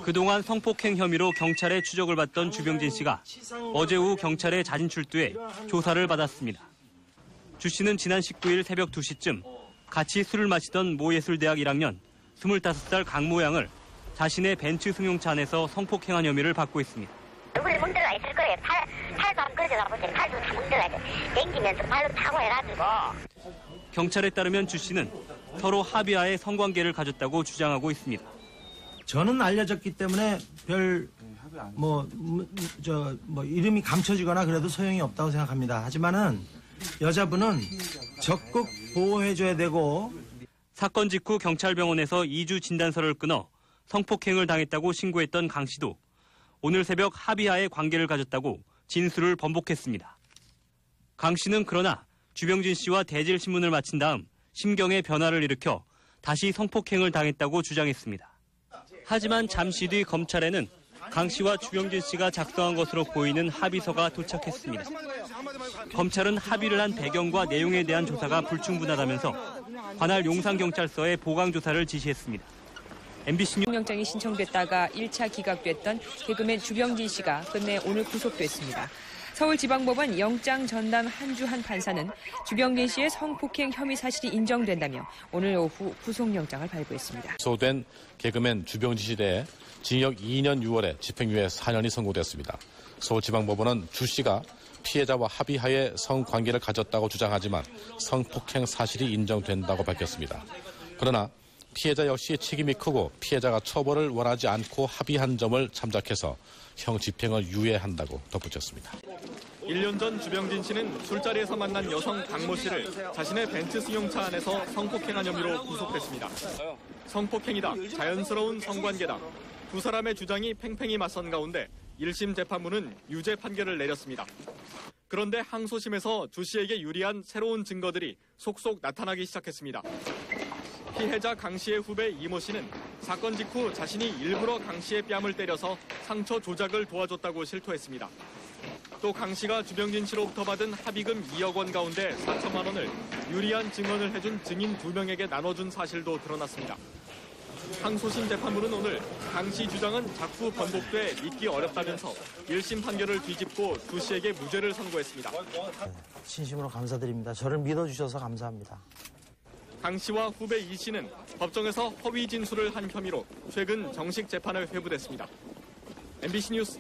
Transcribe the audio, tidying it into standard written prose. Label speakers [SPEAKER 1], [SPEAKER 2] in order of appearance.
[SPEAKER 1] 그동안 성폭행 혐의로 경찰의 추적을 받던 주병진 씨가 어제 오후 경찰에 자진 출두해 조사를 받았습니다. 주 씨는 지난 19일 새벽 2시쯤 같이 술을 마시던 모예술대학 1학년 25살 강모 양을 자신의 벤츠 승용차 안에서 성폭행한 혐의를 받고 있습니다.
[SPEAKER 2] 얼굴에 뭉들어가 있을 거예요. 팔도 한번 걸어가 보세요. 팔도 다 뭉들어가 있어요. 땡기면서 발로 타고 해가지고.
[SPEAKER 1] 경찰에 따르면 주 씨는 서로 합의하에 성관계를 가졌다고 주장하고 있습니다.
[SPEAKER 3] 저는 알려졌기 때문에 이름이 감춰지거나 그래도 소용이 없다고 생각합니다. 하지만은 여자분은 적극 보호해줘야 되고.
[SPEAKER 1] 사건 직후 경찰병원에서 2주 진단서를 끊어 성폭행을 당했다고 신고했던 강 씨도 오늘 새벽 합의하에 관계를 가졌다고 진술을 번복했습니다. 강 씨는 그러나 주병진 씨와 대질 신문을 마친 다음 심경의 변화를 일으켜 다시 성폭행을 당했다고 주장했습니다. 하지만 잠시 뒤 검찰에는 강 씨와 주병진 씨가 작성한 것으로 보이는 합의서가 도착했습니다. 검찰은 합의를 한 배경과 내용에 대한 조사가 불충분하다면서 관할 용산경찰서에 보강 조사를 지시했습니다. MBC 뉴스
[SPEAKER 4] 영장이 신청됐다가 1차 기각됐던 개그맨 주병진 씨가 끝내 오늘 구속됐습니다. 서울지방법원 영장 전담 한주한 판사는 주병진 씨의 성폭행 혐의 사실이 인정된다며 오늘 오후 구속영장을 발부했습니다.
[SPEAKER 5] 기소된 개그맨 주병진 씨에 대해 징역 2년 6월에 집행유예 4년이 선고됐습니다. 서울지방법원은 주 씨가 피해자와 합의하에 성관계를 가졌다고 주장하지만 성폭행 사실이 인정된다고 밝혔습니다. 그러나 피해자 역시 책임이 크고 피해자가 처벌을 원하지 않고 합의한 점을 참작해서 형 집행을 유예한다고 덧붙였습니다.
[SPEAKER 6] 1년 전 주병진 씨는 술자리에서 만난 여성 강모 씨를 자신의 벤츠 승용차 안에서 성폭행한 혐의로 구속됐습니다. 성폭행이다, 자연스러운 성관계다. 두 사람의 주장이 팽팽히 맞선 가운데 1심 재판부는 유죄 판결을 내렸습니다. 그런데 항소심에서 주 씨에게 유리한 새로운 증거들이 속속 나타나기 시작했습니다. 피해자 강 씨의 후배 이모 씨는 사건 직후 자신이 일부러 강 씨의 뺨을 때려서 상처 조작을 도와줬다고 실토했습니다. 또 강 씨가 주병진 씨로부터 받은 합의금 2억 원 가운데 4천만 원을 유리한 증언을 해준 증인 2명에게 나눠준 사실도 드러났습니다. 항소심 재판부는 오늘 강 씨 주장은 자꾸 번복돼 믿기 어렵다면서 1심 판결을 뒤집고 두 씨에게 무죄를 선고했습니다.
[SPEAKER 3] 진심으로 감사드립니다. 저를 믿어주셔서 감사합니다.
[SPEAKER 6] 강 씨와 후배 이 씨는 법정에서 허위 진술을 한 혐의로 최근 정식 재판을 회부됐습니다. MBC 뉴스